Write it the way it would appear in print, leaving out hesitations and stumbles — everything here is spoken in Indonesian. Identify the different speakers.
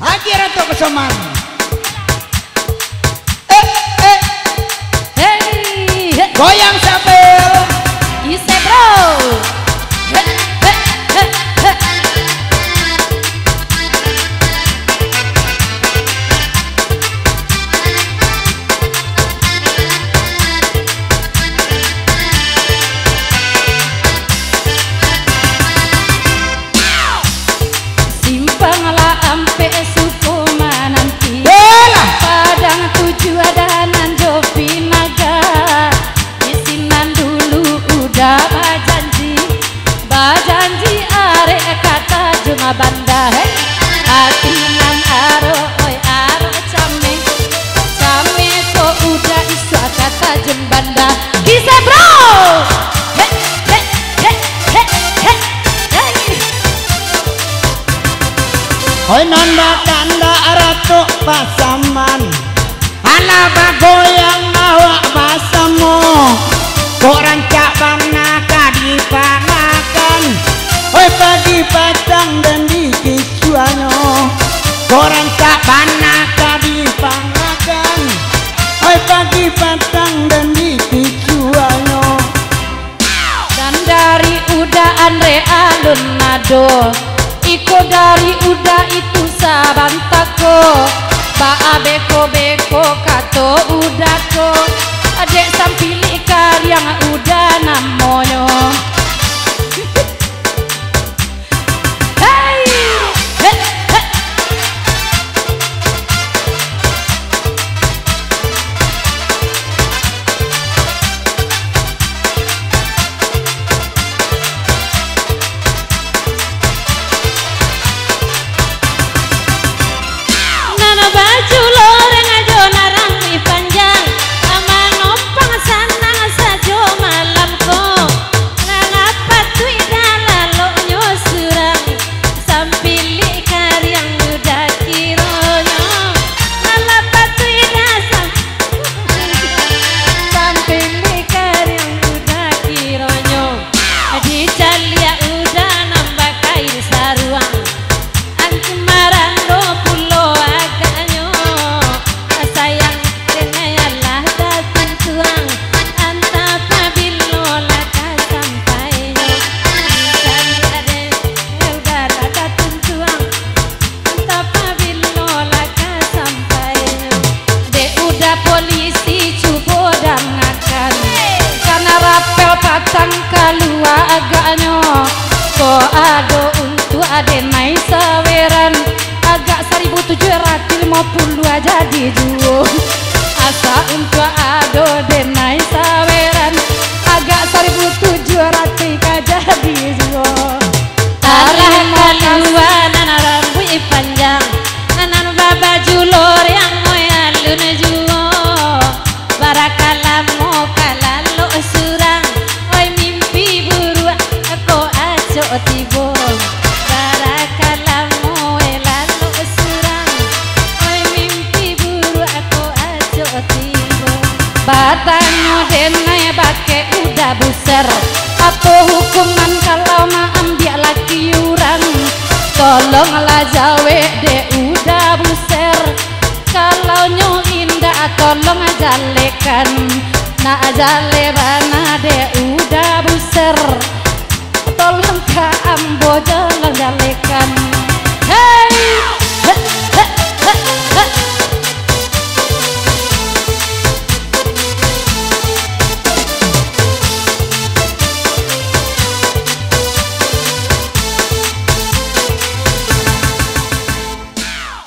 Speaker 1: Akhirnya tuh kesoman. Goyang sambil
Speaker 2: Ise bro. Simpanglah ampe suku mananti. Padang tuju ada nanjo pinaga. Udah bajanji arek kata junga banda atinan aro oi aro came ko udah isu kata jung banda kisah bro
Speaker 1: oi nanda kanda ratu pasaman ala bagoyang awak basamu orang cak bangna kadipangakan oi pagi patang dan di kisuanyo orang cak bangna kadipangakan oi pagi patang dan di kisuanyo
Speaker 2: dan dari udah andre alun nado iko dari udah itu sabantako ba beko beko kato udako adek sampili yang udah namonyo hey hey hey nana baju loreng ajo narang panjang ama nompang sanang sajo malam ko nana patu idala lo surang sampili karyang udah kironyo nana patu idasa sampili karyang udah kironyo di calia udah nambah kain saruang anti marando pulo agaknyo sayang kenayalah datang tuang anta pabilo laka sampai dan ada udah datang tuang anta pabilo laka sampai de udah polisi cubo dan akan karena rapel patang kalua agaknyo ko ado untuk ade naik saweran agak 1750 aja dijual asa untuk ado denai saweran agak 1700 aja dijual arah kalua nana rambut panjang nana baju lor yang moyalun juo barakalamu kalalo surang oi mimpi buruk aku aco tibo barakalamu elalo surang oi mimpi buruk aku aco tibo batanyo denai bake udah besar apa hukuman kalau ma ambil laki urang tolonglah jawe de udah besar kalau nyo indah tolong jalekan na jale bana de udah besar tolong ka ambo jalan jalekan